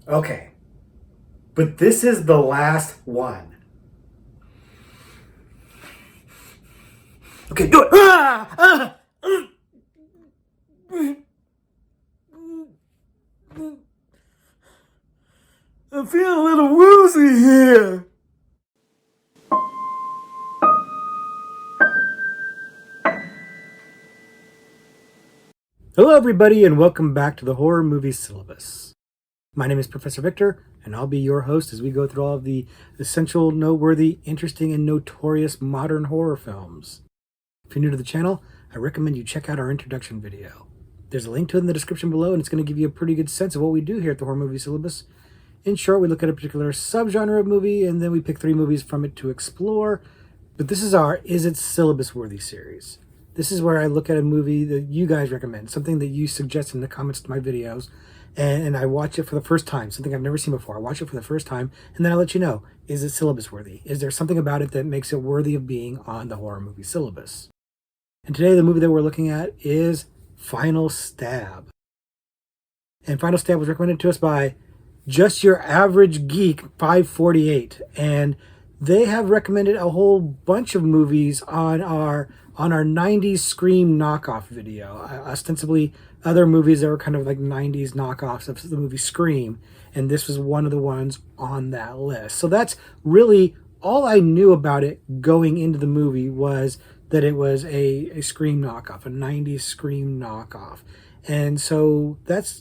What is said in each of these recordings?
Okay, but this is the last one. Okay, do it. I'm feeling a little woozy here. Hello, everybody, and welcome back to the Horror Movie Syllabus. My name is Professor Victor, and I'll be your host as we go through all of the essential, noteworthy, interesting, and notorious modern horror films. If you're new to the channel, I recommend you check out our introduction video. There's a link to it in the description below, and it's going to give you a pretty good sense of what we do here at the Horror Movie Syllabus. In short, we look at a particular subgenre of movie, and then we pick 3 movies from it to explore. But this is our Is It Syllabus-Worthy series. This is where I look at a movie that you guys recommend, something that you suggest in the comments to my videos, and I watch it for the first time, something I've never seen before. I watch it for the first time, and then I let you know, is it syllabus-worthy? Is there something about it that makes it worthy of being on the horror movie syllabus? And today, the movie that we're looking at is Final Stab. And Final Stab was recommended to us by Just Your Average Geek 548, and they have recommended a whole bunch of movies on our 90s Scream knockoff video. Ostensibly other movies that were kind of like 90s knockoffs of the movie Scream, and this was one of the ones on that list. So that's really all I knew about it going into the movie, was that it was a Scream knockoff, a 90s Scream knockoff. And so that's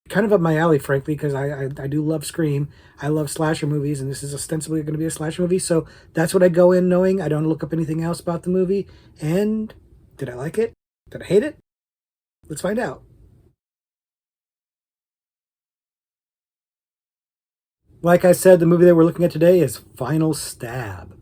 kind of up my alley, frankly, because I do love Scream. I love slasher movies, and this is ostensibly going to be a slasher movie, so that's what I go in knowing. I don't look up anything else about the movie. And did I like it? Did I hate it? Let's find out. Like I said, the movie that we're looking at today is Final Stab.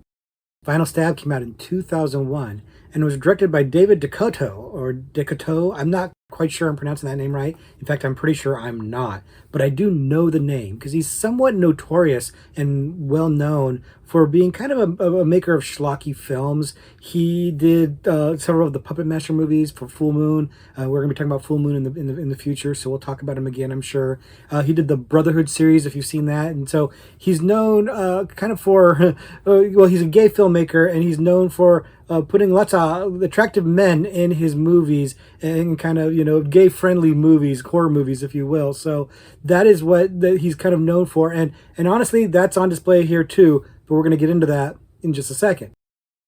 Final Stab came out in 2001 and was directed by David DeCoteau, or DeCoteau. I'm not quite sure I'm pronouncing that name right. In fact, I'm pretty sure I'm not. But I do know the name because he's somewhat notorious and well known for being kind of a maker of schlocky films. He did several of the Puppet Master movies for Full Moon. We're going to be talking about Full Moon in the future, so we'll talk about him again, I'm sure. He did the Brotherhood series, if you've seen that. And so he's known kind of for, well, he's a gay filmmaker, and he's known for putting lots of attractive men in his movies, and kind of, gay-friendly movies, horror movies, if you will. So that is what he's kind of known for. And honestly, that's on display here too, but we're going to get into that in just a second.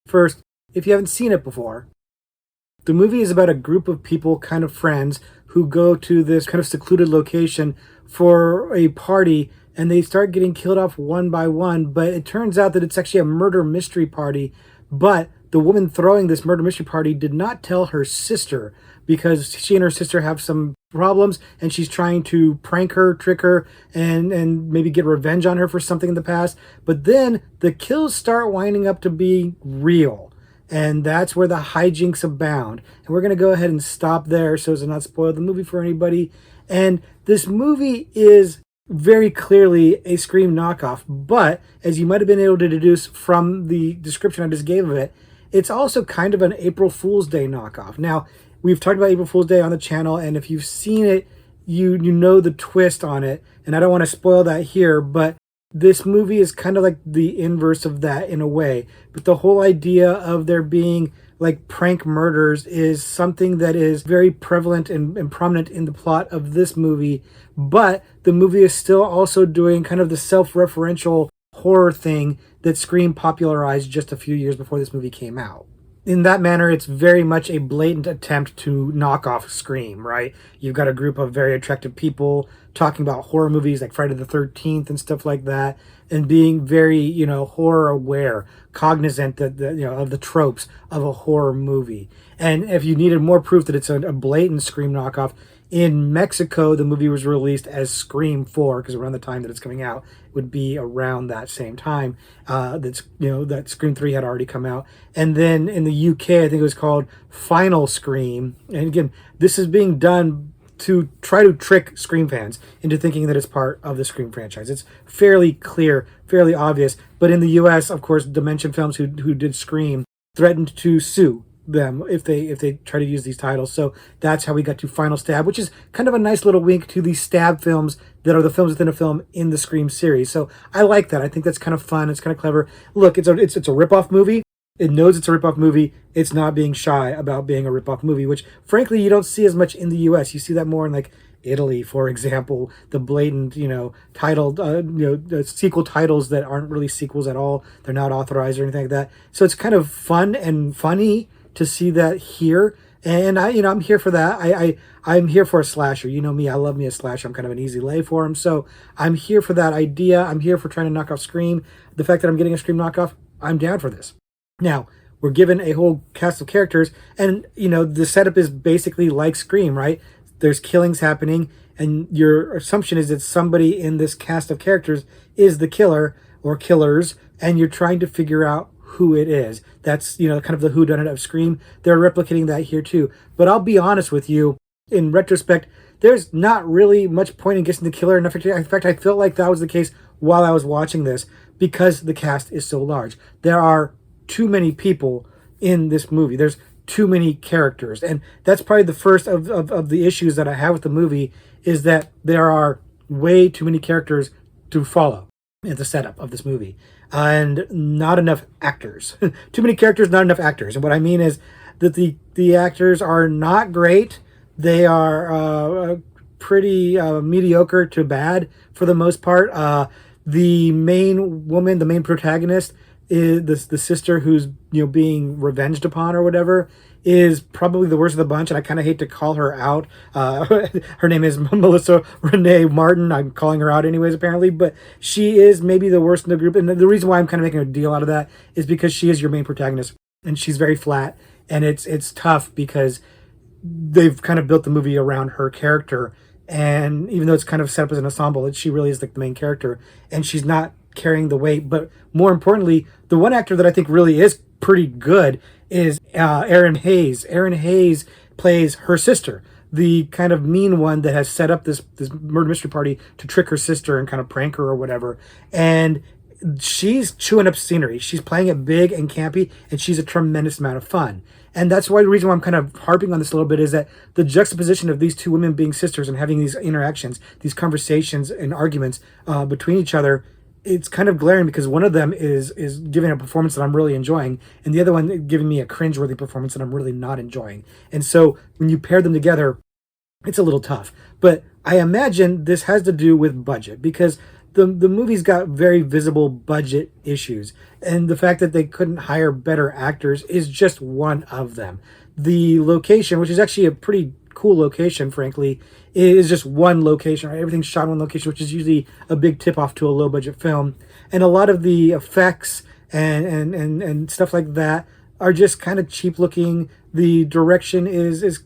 First, if you haven't seen it before, the movie is about a group of people, kind of friends, who go to this kind of secluded location for a party, and they start getting killed off one by one, but it turns out that it's actually a murder mystery party. But the woman throwing this murder mystery party did not tell her sister, because she and her sister have some problems, and she's trying to prank her, trick her, and maybe get revenge on her for something in the past. But then the kills start winding up to be real, and that's where the hijinks abound. And we're going to go ahead and stop there so as to not spoil the movie for anybody. And this movie is very clearly a Scream knockoff, but as you might have been able to deduce from the description I just gave of it, it's also kind of an April Fool's Day knockoff. Now, we've talked about April Fool's Day on the channel, and if you've seen it, you know the twist on it, and I don't want to spoil that here, but this movie is kind of like the inverse of that in a way. But the whole idea of there being like prank murders is something that is very prevalent and prominent in the plot of this movie, but the movie is still also doing kind of the self-referential horror thing that Scream popularized just a few years before this movie came out. In that manner, it's very much a blatant attempt to knock off Scream, right? You've got a group of very attractive people talking about horror movies like Friday the 13th and stuff like that, and being very, horror aware, cognizant that of the tropes of a horror movie. And if you needed more proof that it's a blatant Scream knockoff, in Mexico, the movie was released as Scream 4, because around the time that it's coming out, it would be around that same time that Scream 3 had already come out. And then in the UK, I think it was called Final Scream. And again, this is being done to try to trick Scream fans into thinking that it's part of the Scream franchise. It's fairly clear, fairly obvious. But in the US, of course, Dimension Films, who did Scream, threatened to sue them if they try to use these titles. So that's how we got to Final Stab, which is kind of a nice little wink to the Stab films that are the films within a film in the Scream series. So I like that. I think that's kind of fun. It's kind of clever. Look, it's a rip-off movie. It knows it's a rip-off movie. It's not being shy about being a rip-off movie, which frankly you don't see as much in the US. You see that more in like Italy, for example, the blatant, titled, the sequel titles that aren't really sequels at all. They're not authorized or anything like that. So it's kind of fun and funny to see that here. And I'm here for that. I'm here for a slasher. You know me, I love me a slasher. I'm kind of an easy lay for him. So I'm here for that idea. I'm here for trying to knock off Scream. The fact that I'm getting a Scream knockoff, I'm down for this. Now, we're given a whole cast of characters, and the setup is basically like Scream, right? There's killings happening, and your assumption is that somebody in this cast of characters is the killer or killers, and you're trying to figure out who it is. That's, kind of the whodunit of Scream. They're replicating that here too. But I'll be honest with you, in retrospect, there's not really much point in guessing the killer. In fact, I felt like that was the case while I was watching this because the cast is so large. There are too many people in this movie. There's too many characters, and that's probably the first of the issues that I have with the movie, is that there are way too many characters to follow in the setup of this movie, and not enough actors. Too many characters, not enough actors. And what I mean is that the actors are not great. They are pretty mediocre to bad for the most part. The main woman, the main protagonist, is the sister who's being revenged upon or whatever, is probably the worst of the bunch, and I kind of hate to call her out. Her name is Melissa Renee Martin. I'm calling her out anyways, apparently, but she is maybe the worst in the group. And the reason why I'm kind of making a deal out of that is because she is your main protagonist, and she's very flat, and it's tough because they've kind of built the movie around her character, and even though it's kind of set up as an ensemble, she really is like the main character, and she's not carrying the weight. But more importantly, the one actor that I think really is pretty good is Erin Hayes. Erin Hayes plays her sister, the kind of mean one that has set up this murder mystery party to trick her sister and kind of prank her or whatever. And she's chewing up scenery. She's playing it big and campy, and she's a tremendous amount of fun. And that's why the reason why I'm kind of harping on this a little bit is that the juxtaposition of these two women being sisters and having these interactions, these conversations and arguments between each other, it's kind of glaring because one of them is giving a performance that I'm really enjoying, and the other one giving me a cringeworthy performance that I'm really not enjoying. And so when you pair them together, it's a little tough. But I imagine this has to do with budget, because the movie's got very visible budget issues, and the fact that they couldn't hire better actors is just one of them. The location, which is actually a pretty cool location, frankly, is just one location, right? Everything's shot in one location, which is usually a big tip-off to a low-budget film. And a lot of the effects and stuff like that are just kind of cheap-looking. The direction is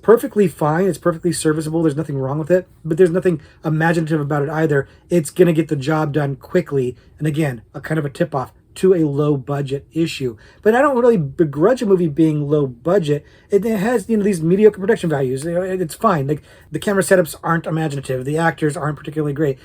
perfectly fine. It's perfectly serviceable. There's nothing wrong with it, but there's nothing imaginative about it either. It's going to get the job done quickly. And again, a kind of a tip-off to a low budget issue. But I don't really begrudge a movie being low budget. It has, these mediocre production values. It's fine. Like, the camera setups aren't imaginative. The actors aren't particularly great.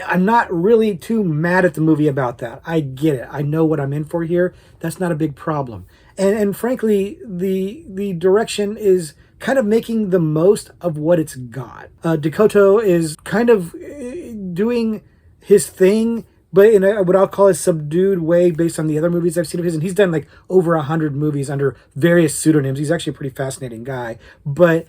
I'm not really too mad at the movie about that. I get it. I know what I'm in for here. That's not a big problem. And frankly, the direction is kind of making the most of what it's got. Dakota is kind of doing his thing, but in what I'll call a subdued way based on the other movies I've seen of his. And he's done like over 100 movies under various pseudonyms. He's actually a pretty fascinating guy. But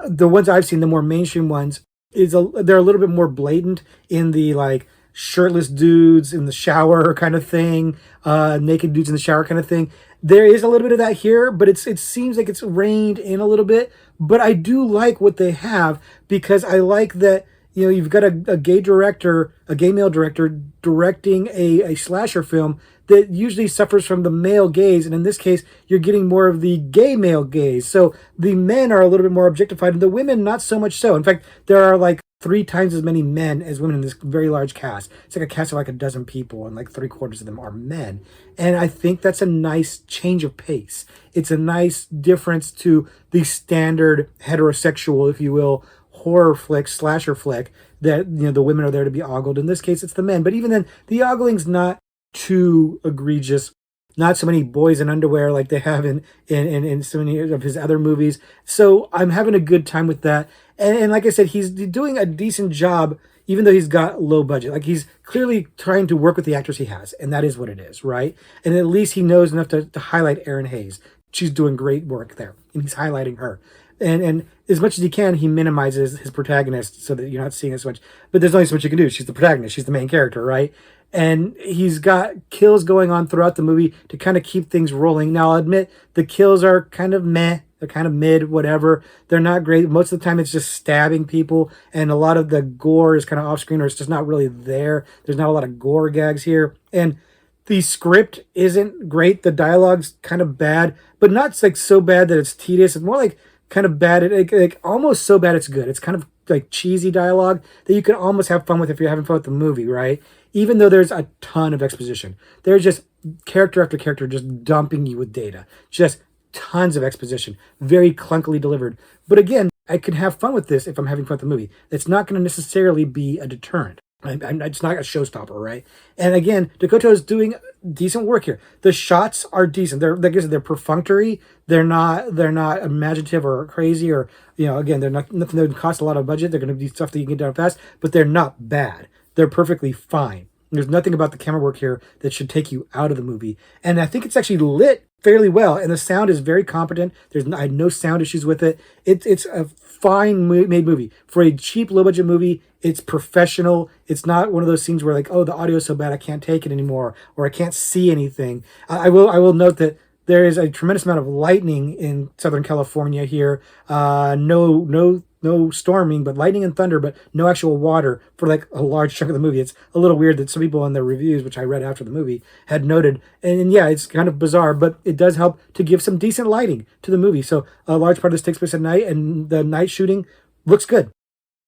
the ones I've seen, the more mainstream ones, they're a little bit more blatant in the like shirtless dudes in the shower kind of thing, naked dudes in the shower kind of thing. There is a little bit of that here, but it seems like it's reined in a little bit. But I do like what they have, because I like that, you've got a gay director, a gay male director directing a slasher film that usually suffers from the male gaze. And in this case, you're getting more of the gay male gaze. So the men are a little bit more objectified, and the women not so much so. In fact, there are like 3 times as many men as women in this very large cast. It's like a cast of like a dozen people, and like 3/4 of them are men. And I think that's a nice change of pace. It's a nice difference to the standard heterosexual, if you will, horror flick, slasher flick, that the women are there to be ogled. In this case, it's the men. But even then, the ogling's not too egregious. not so many boys in underwear like they have in so many of his other movies. So I'm having a good time with that. And like I said, he's doing a decent job, even though he's got low budget. Like he's clearly trying to work with the actors he has, and that is what it is, right? And at least he knows enough to highlight Erin Hayes. She's doing great work there, and he's highlighting her. And as much as he can, he minimizes his protagonist so that you're not seeing as much. But there's only so much you can do. She's the protagonist. She's the main character, right? And he's got kills going on throughout the movie to kind of keep things rolling. Now, I'll admit the kills are kind of meh. They're kind of mid, whatever. They're not great. Most of the time, it's just stabbing people, and a lot of the gore is kind of off screen, or it's just not really there. There's not a lot of gore gags here, and the script isn't great. The dialogue's kind of bad, but not like so bad that it's tedious. It's more like kind of bad, like almost so bad it's good. It's kind of like cheesy dialogue that you can almost have fun with if you're having fun with the movie, right? Even though there's a ton of exposition, there's just character after character just dumping you with data, just tons of exposition, very clunkily delivered. But again, I can have fun with this if I'm having fun with the movie. It's not going to necessarily be a deterrent. It's not a showstopper, right? And again, Dakota is doing decent work here. The shots are decent. They're like I said, they're perfunctory. They're not imaginative or crazy or again, they're not nothing that would cost a lot of budget. They're going to be stuff that you can get done fast, but they're not bad. They're perfectly fine. There's nothing about the camera work here that should take you out of the movie. And I think it's actually lit fairly well, and the sound is very competent. I had no sound issues with it. It's a fine made movie for a cheap, low budget movie. It's professional. It's not one of those scenes where like, oh, the audio is so bad I can't take it anymore, or I can't see anything. I will note that there is a tremendous amount of lightning in Southern California here. No storming, but lightning and thunder, but no actual water for like a large chunk of the movie. It's a little weird that some people in their reviews, which I read after the movie, had noted. And yeah, it's kind of bizarre, but it does help to give some decent lighting to the movie. So a large part of this takes place at night, and the night shooting looks good.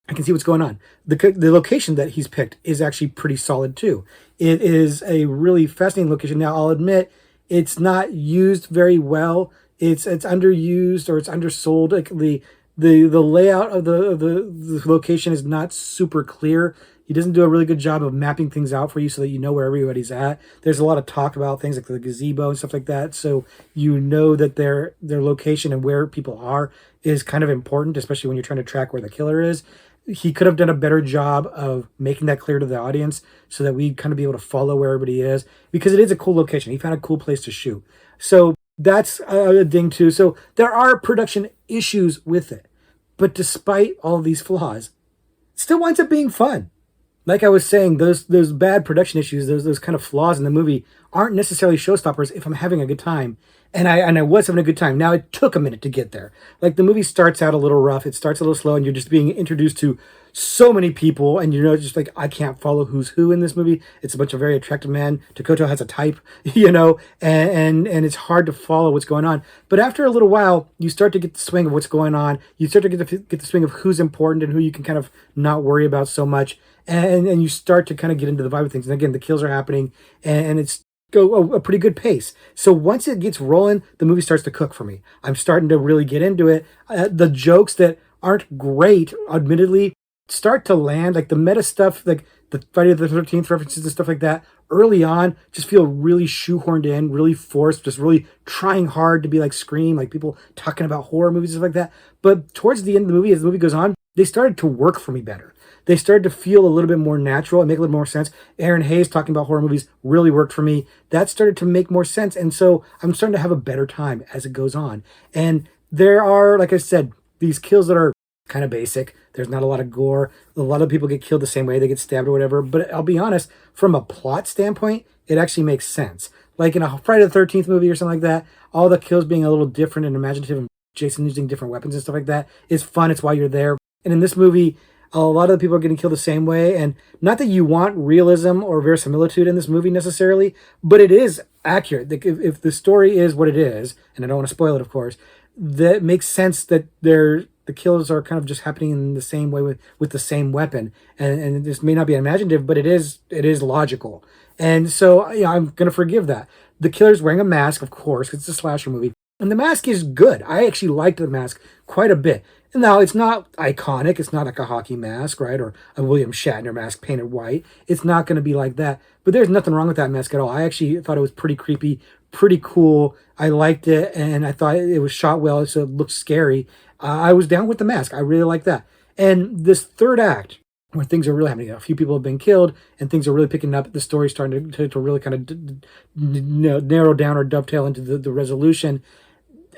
I can see what's going on. The location that he's picked is actually pretty solid too. It is a really fascinating location. Now, I'll admit it's not used very well. It's underused or it's undersold. Like the layout of the location is not super clear. He doesn't do a really good job of mapping things out for you so that you know where everybody's at. There's a lot of talk about things like the gazebo and stuff like that, so you know that their location and where people are is kind of important, especially when you're trying to track where the killer is. He could have done a better job of making that clear to the audience so that we'd kind of be able to follow where everybody is, because it is a cool location. He found a cool place to shoot. So that's a ding too. So there are production issues with it. But despite all these flaws, it still winds up being fun. Like I was saying, those bad production issues, those kind of flaws in the movie aren't necessarily showstoppers if I'm having a good time. And I was having a good time. Now, it took a minute to get there. Like, the movie starts out a little rough. It starts a little slow, and you're just being introduced to so many people, and just like, I can't follow who's who in this movie. It's a bunch of very attractive men. Dakota has a type, and it's hard to follow what's going on. But after a little while, you start to get the swing of what's going on. You start to get the swing of who's important and who you can kind of not worry about so much. And you start to kind of get into the vibe of things. And again, the kills are happening, and it's go a pretty good pace. So once it gets rolling, the movie starts to cook for me. I'm starting to really get into it. The jokes that aren't great, admittedly, start to land. Like the meta stuff, like the Friday the 13th references and stuff like that, early on, just feel really shoehorned in, really forced, just really trying hard to be like Scream, like people talking about horror movies and stuff like that. But towards the end of the movie, as the movie goes on, they started to work for me better. They started to feel a little bit more natural and make a little more sense. Erin Hayes talking about horror movies really worked for me. That started to make more sense. And so I'm starting to have a better time as it goes on. And there are, like I said, these kills that are kind of basic. There's not a lot of gore. A lot of people get killed the same way. They get stabbed or whatever. But I'll be honest, from a plot standpoint, it actually makes sense. Like in a Friday the 13th movie or something like that, all the kills being a little different and imaginative and Jason using different weapons and stuff like that is fun. It's why you're there. And in this movie, a lot of the people are getting killed the same way. And not that you want realism or verisimilitude in this movie necessarily, but it is accurate. If the story is what it is, and I don't want to spoil it, of course, that makes sense that the kills are kind of just happening in the same way with the same weapon. And this may not be imaginative, but it is logical. And so I'm going to forgive that. The killer's wearing a mask, of course, 'cause it's a slasher movie. And the mask is good. I actually liked the mask quite a bit. Now, it's not iconic. It's not like a hockey mask, right? Or a William Shatner mask painted white. It's not going to be like that. But there's nothing wrong with that mask at all. I actually thought it was pretty creepy, pretty cool. I liked it, and I thought it was shot well, so it looked scary. I was down with the mask. I really like that. And this third act, where things are really happening, a few people have been killed, and things are really picking up. The story's starting to really kind of narrow down or dovetail into the resolution.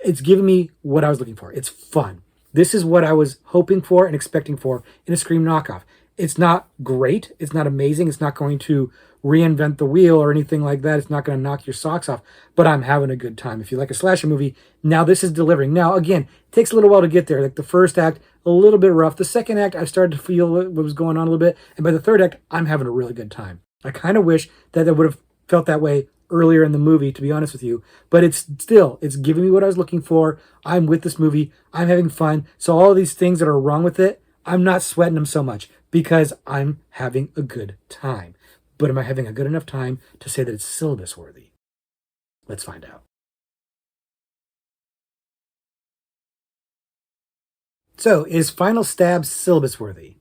It's giving me what I was looking for. It's fun. This is what I was hoping for and expecting for in a Scream knockoff. It's not great. It's not amazing. It's not going to reinvent the wheel or anything like that. It's not going to knock your socks off, but I'm having a good time. If you like a slasher movie, now this is delivering. Now, again, it takes a little while to get there. Like the first act, a little bit rough. The second act, I started to feel what was going on a little bit. And by the third act, I'm having a really good time. I kind of wish that I would have felt that way earlier in the movie, to be honest with you, but it's giving me what I was looking for. I'm with this movie. I'm having fun. So all of these things that are wrong with it, I'm not sweating them so much because I'm having a good time. But am I having a good enough time to say that it's syllabus worthy? Let's find out. So, is Final Stab syllabus worthy?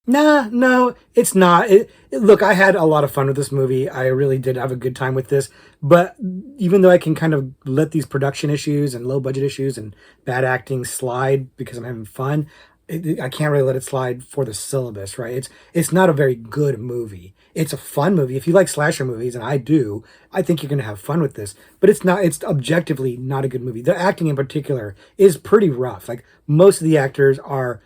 Nah, no, it's not. Look, I had a lot of fun with this movie. I really did have a good time with this. But even though I can kind of let these production issues and low budget issues and bad acting slide because I'm having fun, I can't really let it slide for the syllabus, right? It's not a very good movie. It's a fun movie. If you like slasher movies, and I do, I think you're going to have fun with this. But it's not. It's objectively not a good movie. The acting in particular is pretty rough. Like most of the actors are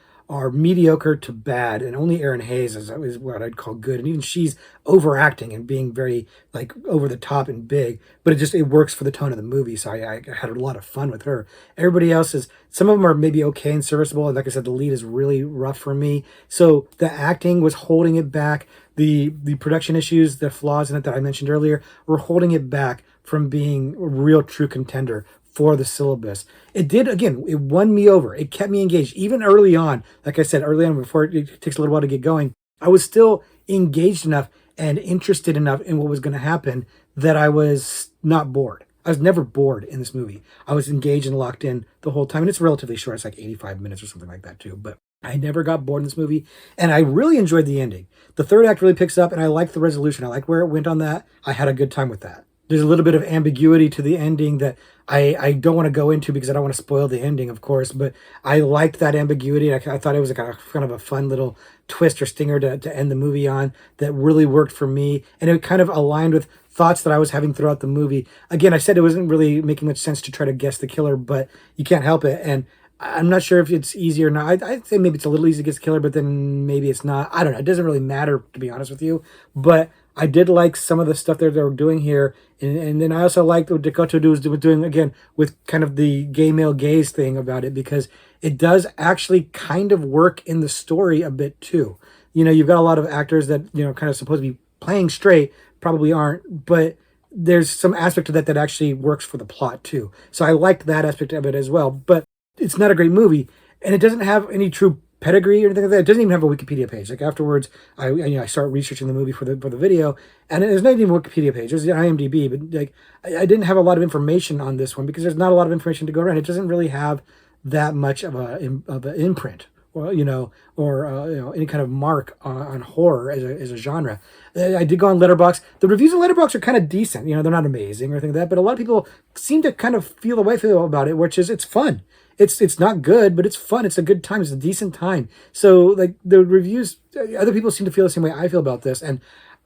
mediocre to bad, and only Erin Hayes is what I'd call good. And even she's overacting and being very like over the top and big, but it works for the tone of the movie. So I had a lot of fun with her. Everybody else is, some of them are maybe okay and serviceable. And like I said, the lead is really rough for me. So the acting was holding it back. The production issues, the flaws in it that I mentioned earlier, were holding it back from being a real true contender for the syllabus. It did, again, it won me over. It kept me engaged. Even early on, like I said, early on, before it takes a little while to get going, I was still engaged enough and interested enough in what was going to happen that I was not bored. I was never bored in this movie. I was engaged and locked in the whole time. And it's relatively short. It's like 85 minutes or something like that too. But I never got bored in this movie. And I really enjoyed the ending. The third act really picks up, and I like the resolution. I like where it went on that. I had a good time with that. There's a little bit of ambiguity to the ending that I don't want to go into because I don't want to spoil the ending, of course, but I liked that ambiguity. I thought it was like a kind of a fun little twist or stinger to end the movie on that really worked for me. And it kind of aligned with thoughts that I was having throughout the movie. Again, I said it wasn't really making much sense to try to guess the killer, but you can't help it. And I'm not sure if it's easy or not. I'd say maybe it's a little easy to guess the killer, but then maybe it's not. I don't know. It doesn't really matter, to be honest with you. But I did like some of the stuff that they were doing here. And then I also liked what Dakota was doing, again, with kind of the gay male gaze thing about it, because it does actually kind of work in the story a bit too. You know, you've got a lot of actors that, you know, kind of supposed to be playing straight, probably aren't, but there's some aspect of that that actually works for the plot too. So I liked that aspect of it as well. But it's not a great movie, and it doesn't have any true pedigree or anything like that. It doesn't even have a Wikipedia page. Like afterwards, I start researching the movie for the video, and there's not even a Wikipedia page. There's the IMDb, but like I didn't have a lot of information on this one because there's not a lot of information to go around. It doesn't really have that much of an imprint, or any kind of mark on horror as a genre. I did go on Letterboxd. The reviews on Letterboxd are kind of decent. You know, they're not amazing or anything like that, but a lot of people seem to kind of feel the way I feel about it, which is it's fun. It's not good, but it's fun. It's a good time. It's a decent time. So like the reviews, other people seem to feel the same way I feel about this. And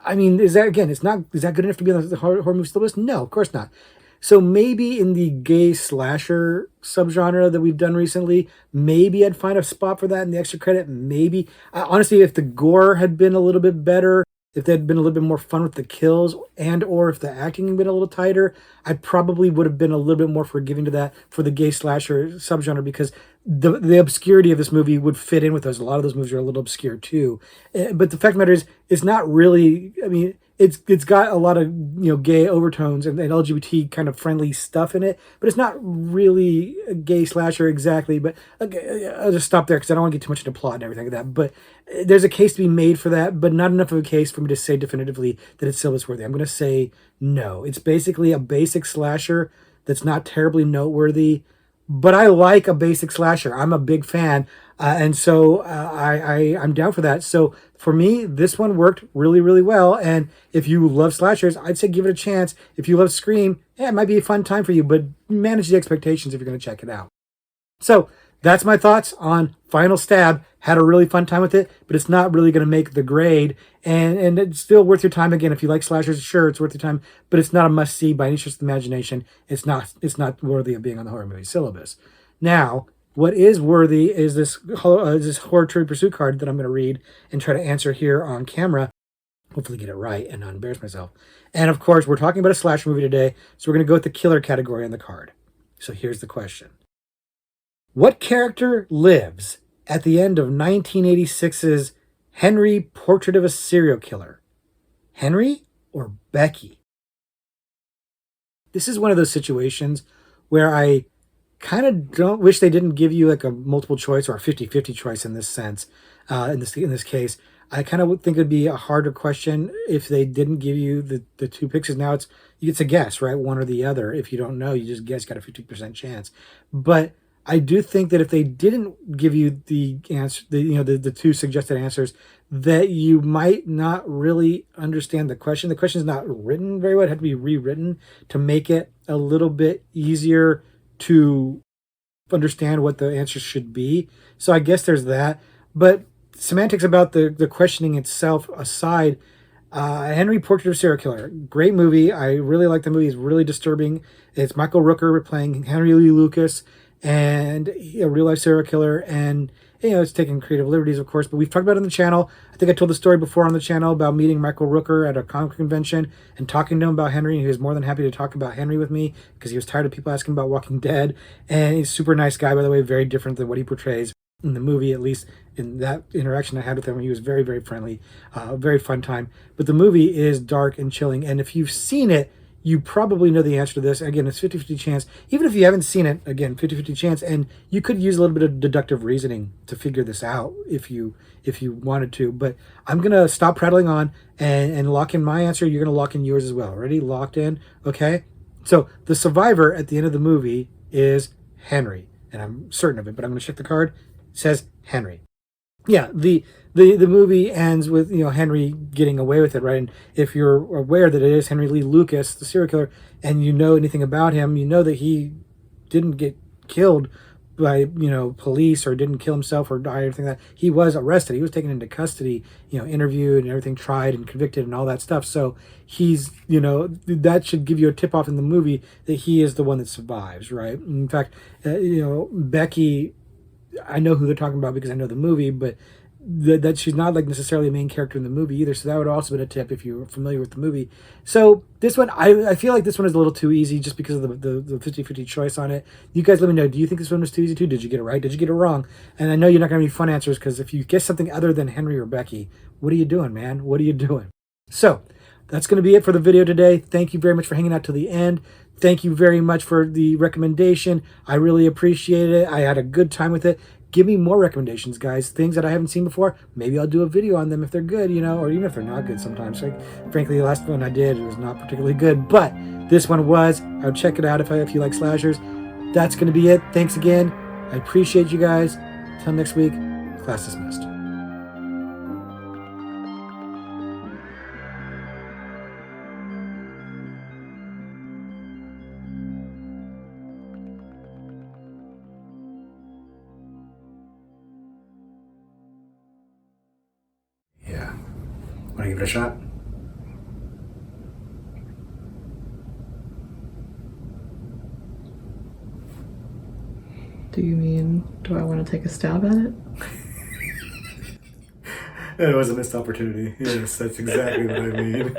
I mean, is that good enough to be on the horror movie list? No, of course not. So maybe in the gay slasher subgenre that we've done recently, maybe I'd find a spot for that in the extra credit. Maybe, honestly, if the gore had been a little bit better, if they'd been a little bit more fun with the kills, and or if the acting had been a little tighter, I probably would have been a little bit more forgiving to that for the gay slasher subgenre, because the obscurity of this movie would fit in with those. A lot of those movies are a little obscure too. But the fact of the matter is, it's not really, I mean, it's got a lot of gay overtones and LGBT kind of friendly stuff in it, but it's not really a gay slasher exactly. But okay, I'll just stop there because I don't want to get too much into plot and everything like that. But there's a case to be made for that, but not enough of a case for me to say definitively that it's syllabus-worthy. I'm going to say no. It's basically a basic slasher that's not terribly noteworthy, but I like a basic slasher. I'm a big fan. And so I'm down for that. So for me, this one worked really, really well. And if you love slashers, I'd say give it a chance. If you love Scream, yeah, it might be a fun time for you, but manage the expectations if you're going to check it out. So that's my thoughts on Final Stab. Had a really fun time with it, but it's not really going to make the grade. And it's still worth your time. Again, if you like slashers, sure, it's worth your time, but it's not a must see by any stretch of the imagination. It's not worthy of being on the horror movie syllabus. Now, what is worthy is this horror trivia pursuit card that I'm going to read and try to answer here on camera. Hopefully get it right and not embarrass myself. And of course, we're talking about a slasher movie today, so we're going to go with the killer category on the card. So here's the question. What character lives at the end of 1986's Henry, Portrait of a Serial Killer? Henry or Becky? This is one of those situations where I kind of don't wish they didn't give you like a multiple choice or a 50-50 choice in this sense. In this case, I kind of think it'd be a harder question if they didn't give you the two picks. Now it's a guess, right? One or the other. If you don't know, you just guess, got a 50% chance. But I do think that if they didn't give you the answer, the two suggested answers, that you might not really understand the question. The question is not written very well. It had to be rewritten to make it a little bit easier to understand what the answer should be. So I guess there's that. But semantics about the questioning itself aside, Henry, Portrait of a Serial Killer, great movie. I really like the movie. It's really disturbing. It's Michael Rooker playing Henry Lee Lucas, and a real life serial killer. And it's taking creative liberties, of course, but we've talked about it on the channel. I think I told the story before on the channel about meeting Michael Rooker at a comic convention and talking to him about Henry. And he was more than happy to talk about Henry with me because he was tired of people asking about Walking Dead. And he's a super nice guy, by the way, very different than what he portrays in the movie, at least in that interaction I had with him. He was very, very friendly, very fun time. But the movie is dark and chilling. And if you've seen it, you probably know the answer to this. Again, it's 50-50 chance. Even if you haven't seen it, again, 50-50 chance. And you could use a little bit of deductive reasoning to figure this out if you wanted to. But I'm going to stop prattling on and lock in my answer. You're going to lock in yours as well. Ready? Locked in? Okay? So the survivor at the end of the movie is Henry. And I'm certain of it, but I'm going to check the card. It says Henry. Yeah, the movie ends with Henry getting away with it, right? And if you're aware that it is Henry Lee Lucas, the serial killer, and you know anything about him, you know that he didn't get killed by police or didn't kill himself or die or anything like that. He was arrested. He was taken into custody, interviewed and everything, tried and convicted and all that stuff. So he's that should give you a tip off in the movie that he is the one that survives, right? In fact, Becky, I know who they're talking about because I know the movie, but that she's not like necessarily a main character in the movie either. So that would also be a tip if you're familiar with the movie. So this one, I feel like this one is a little too easy just because of the 50-50 choice on it. You guys let me know. Do you think this one was too easy too? Did you get it right? Did you get it wrong? And I know you're not going to be fun answers because if you guess something other than Henry or Becky, what are you doing, man? What are you doing? So that's going to be it for the video today. Thank you very much for hanging out to the end. Thank you very much for the recommendation. I really appreciate it. I had a good time with it. Give me more recommendations, guys. Things that I haven't seen before. Maybe I'll do a video on them if they're good, or even if they're not good sometimes. Like, frankly, the last one I did was not particularly good, but this one was. I would check it out if you like slashers. That's going to be it. Thanks again. I appreciate you guys. Till next week, class dismissed. Yeah. Want to give it a shot? Do you mean, do I want to take a stab at it? It was a missed opportunity. Yes, that's exactly what I mean.